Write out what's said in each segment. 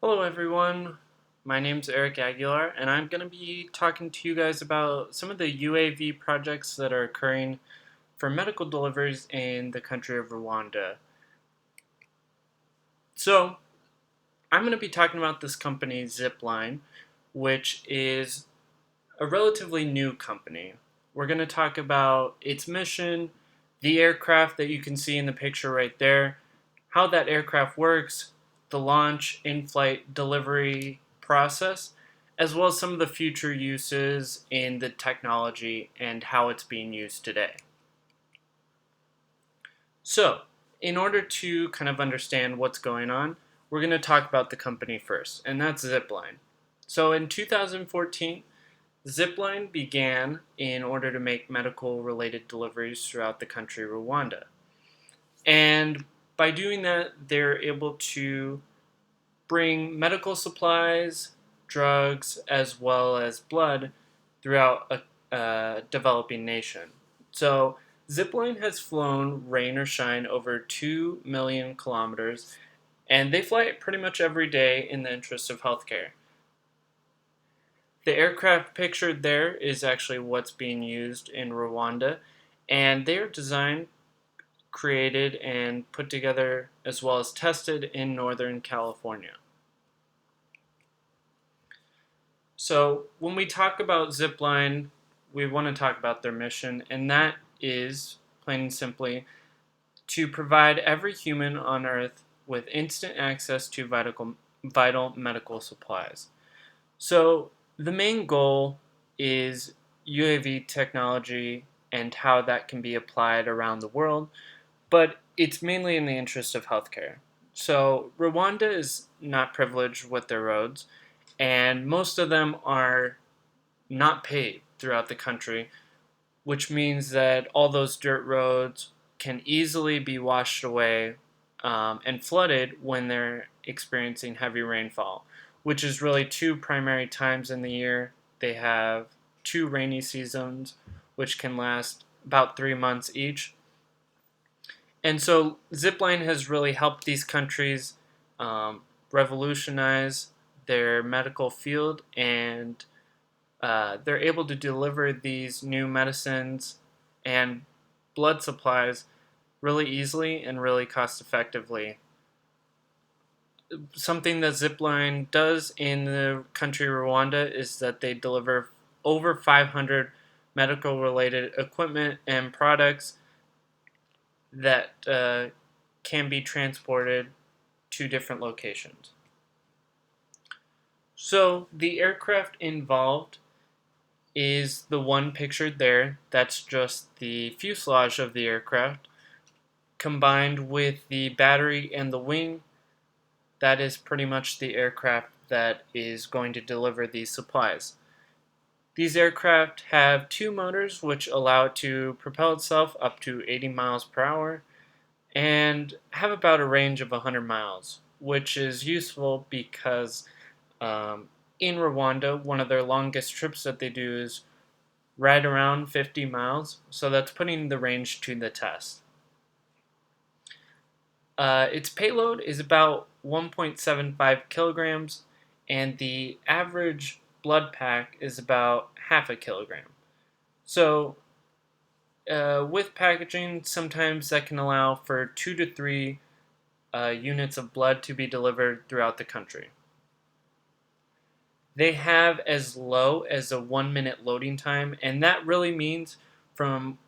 Hello everyone, my name's Eric Aguilar and I'm going to be talking to you guys about some of the UAV projects that are occurring for medical deliveries in the country of Rwanda. So, I'm going to be talking about this company, Zipline, which is a relatively new company. We're going to talk about its mission, the aircraft that you can see in the picture right there, how that aircraft works, the launch, in-flight, delivery process, as well as some of the future uses in the technology and how it's being used today. So, in order to kind of understand what's going on, we're going to talk about the company first, and that's Zipline. So, in 2014, Zipline began in order to make medical related deliveries throughout the country Rwanda. And by doing that, they're able to bring medical supplies, drugs, as well as blood throughout a developing nation. So, Zipline has flown rain or shine over 2 million kilometers, and they fly it pretty much every day in the interest of healthcare. The aircraft pictured there is actually what's being used in Rwanda, and they are designed, created, and put together as well as tested in Northern California. So, when we talk about Zipline, we want to talk about their mission, and that is, plain and simply, to provide every human on Earth with instant access to vital medical supplies. So, the main goal is UAV technology and how that can be applied around the world, but it's mainly in the interest of healthcare. So, Rwanda is not privileged with their roads, and most of them are not paved throughout the country, which means that all those dirt roads can easily be washed away and flooded when they're experiencing heavy rainfall, which is really two primary times in the year. They have two rainy seasons, which can last about 3 months each. And so Zipline has really helped these countries revolutionize their medical field, and they're able to deliver these new medicines and blood supplies really easily and really cost effectively. Something that Zipline does in the country Rwanda is that they deliver over 500 medical related equipment and products that can be transported to different locations. So the aircraft involved is the one pictured there. That's just the fuselage of the aircraft combined with the battery and the wing. That is pretty much the aircraft that is going to deliver these supplies. These aircraft have two motors which allow it to propel itself up to 80 miles per hour and have about a range of 100 miles, which is useful because in Rwanda, one of their longest trips that they do is right around 50 miles, so that's putting the range to the test. Its payload is about 1.75 kilograms, and the average blood pack is about half a kilogram. So, with packaging, sometimes that can allow for 2 to 3 units of blood to be delivered throughout the country. They have as low as a 1 minute loading time, and that really means from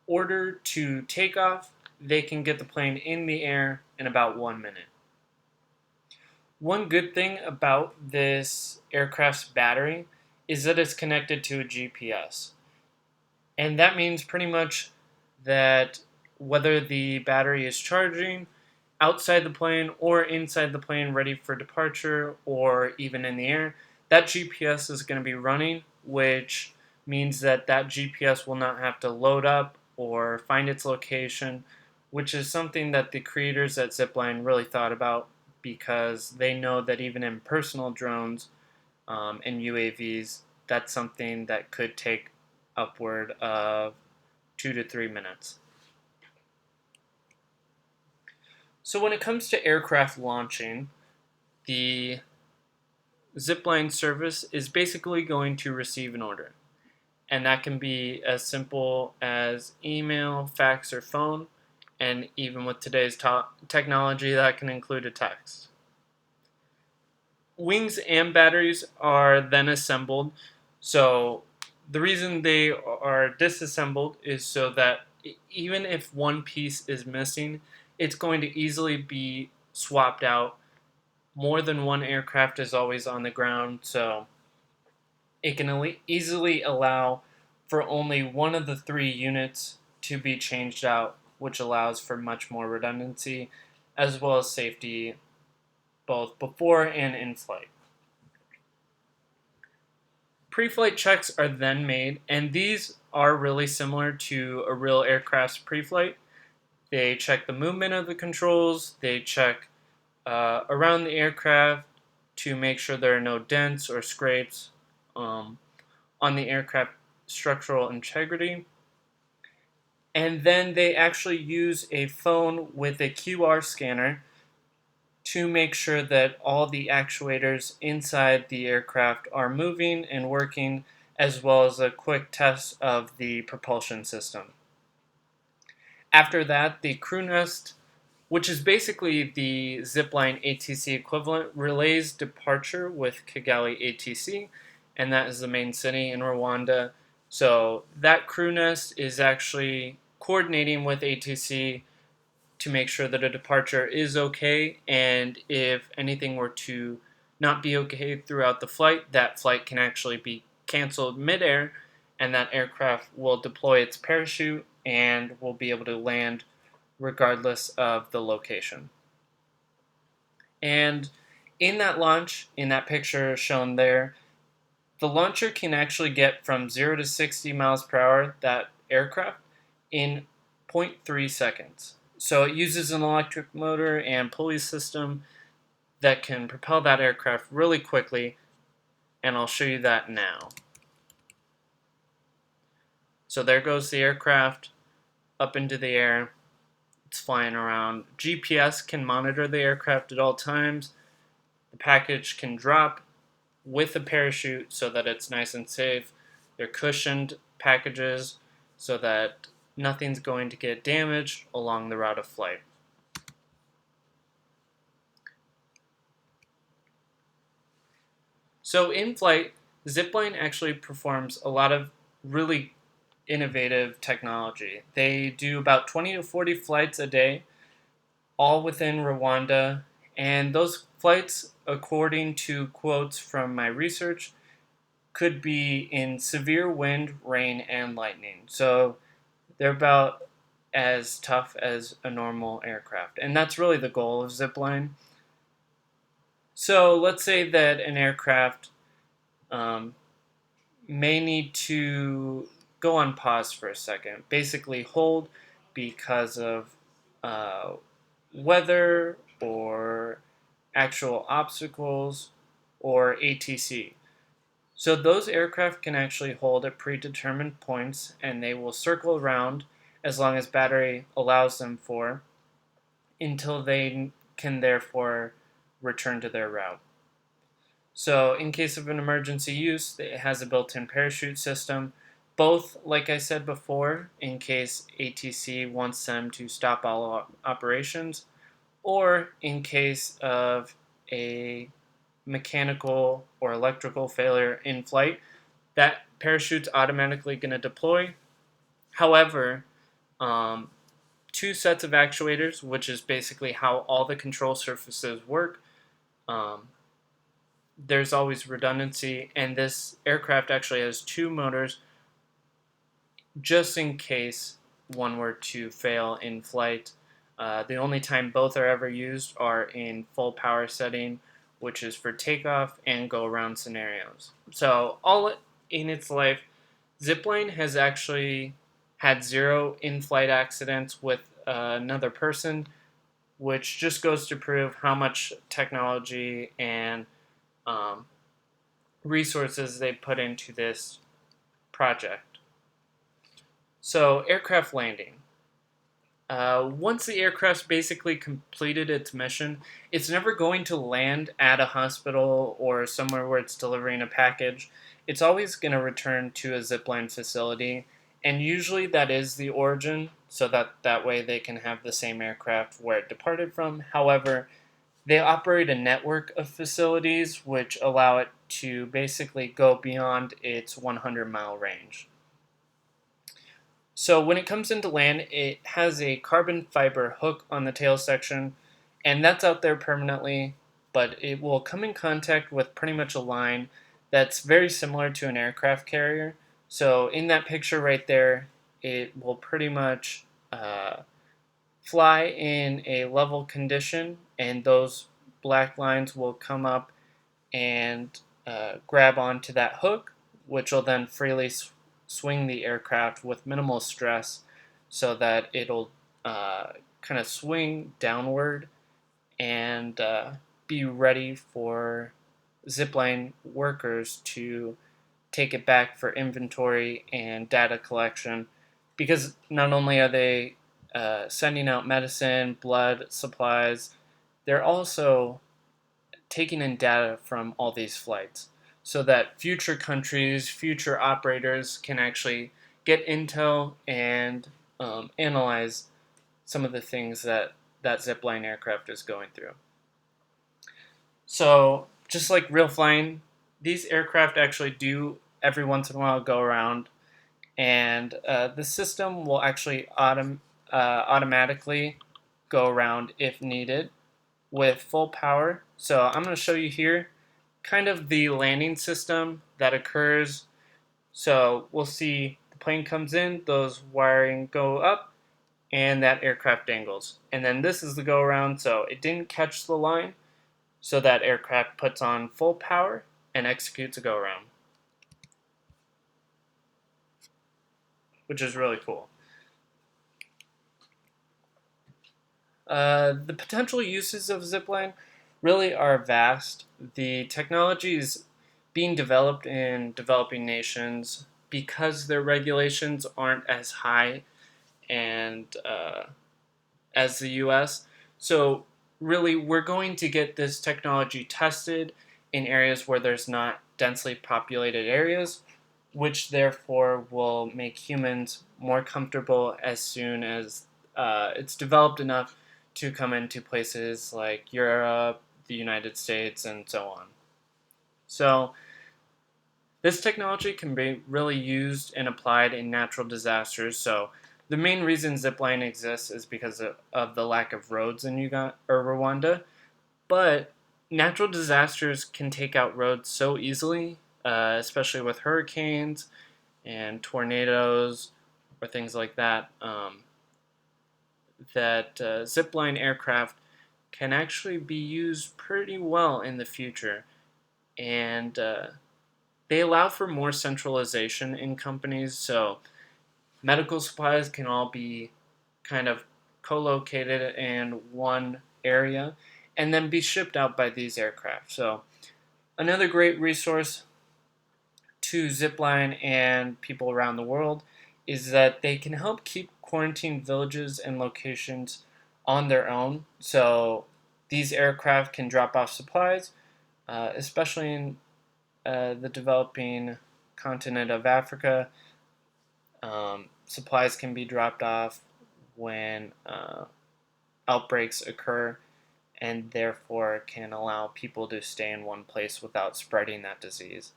order to takeoff, they can get the plane in the air in about 1 minute. One good thing about this aircraft's battery is that it's connected to a GPS. And that means pretty much that whether the battery is charging outside the plane or inside the plane ready for departure or even in the air, that GPS is going to be running, which means that that GPS will not have to load up or find its location, which is something that the creators at Zipline really thought about because they know that even in personal drones and UAVs, that's something that could take upward of 2 to 3 minutes. So when it comes to aircraft launching, the Zipline service is basically going to receive an order. And that can be as simple as email, fax, or phone. And even with today's technology, that can include a text. Wings and batteries are then assembled. So the reason they are disassembled is so that even if one piece is missing, it's going to easily be swapped out. More than one aircraft is always on the ground, so it can easily allow for only one of the three units to be changed out, which allows for much more redundancy as well as safety both before and in flight. Pre-flight checks are then made, and these are really similar to a real aircraft's pre-flight. They check the movement of the controls, they check around the aircraft to make sure there are no dents or scrapes on the aircraft structural integrity. And then they actually use a phone with a QR scanner to make sure that all the actuators inside the aircraft are moving and working, as well as a quick test of the propulsion system. After that, the crew nest, which is basically the Zipline ATC equivalent, relays departure with Kigali ATC, and that is the main city in Rwanda. So that crew nest is actually coordinating with ATC to make sure that a departure is okay, and if anything were to not be okay throughout the flight, that flight can actually be canceled midair, and that aircraft will deploy its parachute and will be able to land regardless of the location. And in that launch, in that picture shown there, the launcher can actually get from 0 to 60 miles per hour, that aircraft, in zero point 0.3 seconds. So it uses an electric motor and pulley system that can propel that aircraft really quickly, and I'll show you that now. So there goes the aircraft up into the air. It's flying around. GPS can monitor the aircraft at all times. The package can drop with a parachute so that it's nice and safe. They're cushioned packages so that nothing's going to get damaged along the route of flight. So in flight, Zipline actually performs a lot of really innovative technology. They do about 20 to 40 flights a day, all within Rwanda, and those flights, according to quotes from my research, could be in severe wind, rain, and lightning. So they're about as tough as a normal aircraft. And that's really the goal of Zipline. So let's say that an aircraft may need to go on pause for a second, basically hold because of weather or actual obstacles or ATC. So those aircraft can actually hold at predetermined points, and they will circle around as long as battery allows them for, until they can therefore return to their route. So in case of an emergency use, it has a built-in parachute system, both, like I said before, in case ATC wants them to stop all operations, or in case of a mechanical or electrical failure in flight, that parachute's automatically going to deploy. However, two sets of actuators, which is basically how all the control surfaces work, there's always redundancy, and this aircraft actually has two motors just in case one were to fail in flight. The only time both are ever used are in full power setting, which is for takeoff and go around scenarios. So all in its life, Zipline has actually had 0 in-flight accidents with another person, which just goes to prove how much technology and resources they put into this project. So aircraft landing. Once the aircraft's basically completed its mission, it's never going to land at a hospital or somewhere where it's delivering a package. It's always going to return to a zipline facility, and usually that is the origin, so that way they can have the same aircraft where it departed from. However, they operate a network of facilities which allow it to basically go beyond its 100-mile range. So when it comes into land, it has a carbon fiber hook on the tail section, and that's out there permanently, but it will come in contact with pretty much a line that's very similar to an aircraft carrier. So in that picture right there, it will pretty much fly in a level condition, and those black lines will come up and grab onto that hook, which will then freely swing the aircraft with minimal stress so that it'll kind of swing downward and be ready for zipline workers to take it back for inventory and data collection, because not only are they sending out medicine, blood, supplies, they're also taking in data from all these flights so that future countries, future operators can actually get intel and analyze some of the things that that zipline aircraft is going through. So, just like real flying, these aircraft actually do every once in a while go around, and the system will actually automatically go around if needed with full power. So I'm going to show you here kind of the landing system that occurs. So we'll see the plane comes in, those wiring go up, and that aircraft dangles. And then this is the go around, so it didn't catch the line, so that aircraft puts on full power and executes a go around, which is really cool. The potential uses of zipline really are vast. The technology is being developed in developing nations because their regulations aren't as high and as the U.S. So really, we're going to get this technology tested in areas where there's not densely populated areas, which therefore will make humans more comfortable as soon as it's developed enough to come into places like Europe, the United States, and so on. So this technology can be really used and applied in natural disasters. So the main reason zipline exists is because of the lack of roads in Uganda or Rwanda. But natural disasters can take out roads so easily, especially with hurricanes and tornadoes or things like that. That zipline aircraft can actually be used pretty well in the future, and they allow for more centralization in companies. So medical supplies can all be kind of co-located in one area and then be shipped out by these aircraft. So another great resource to Zipline and people around the world is that they can help keep quarantine villages and locations on their own. So these aircraft can drop off supplies, especially in the developing continent of Africa. Supplies can be dropped off when outbreaks occur, and therefore can allow people to stay in one place without spreading that disease.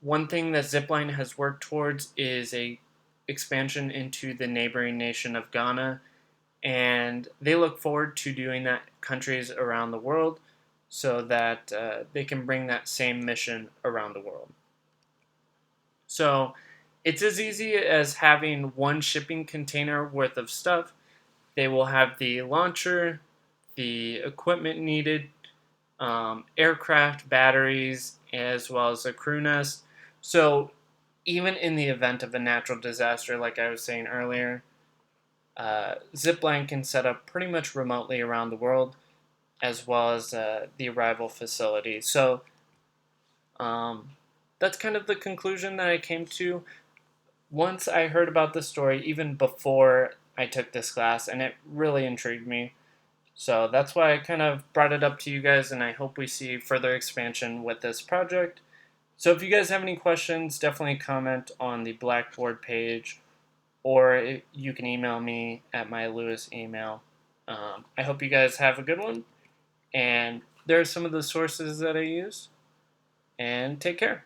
One thing that Zipline has worked towards is a expansion into the neighboring nation of Ghana, and they look forward to doing that countries around the world so that they can bring that same mission around the world. So it's as easy as having one shipping container worth of stuff. They will have the launcher, the equipment needed, aircraft batteries, as well as a crew nest. So even in the event of a natural disaster, like I was saying earlier, Zipline can set up pretty much remotely around the world, as well as the arrival facility. So that's kind of the conclusion that I came to. Once I heard about the story, even before I took this class, and it really intrigued me. So that's why I kind of brought it up to you guys, and I hope we see further expansion with this project. So if you guys have any questions, definitely comment on the Blackboard page, or you can email me at my Lewis email. I hope you guys have a good one, and there are some of the sources that I use, and take care.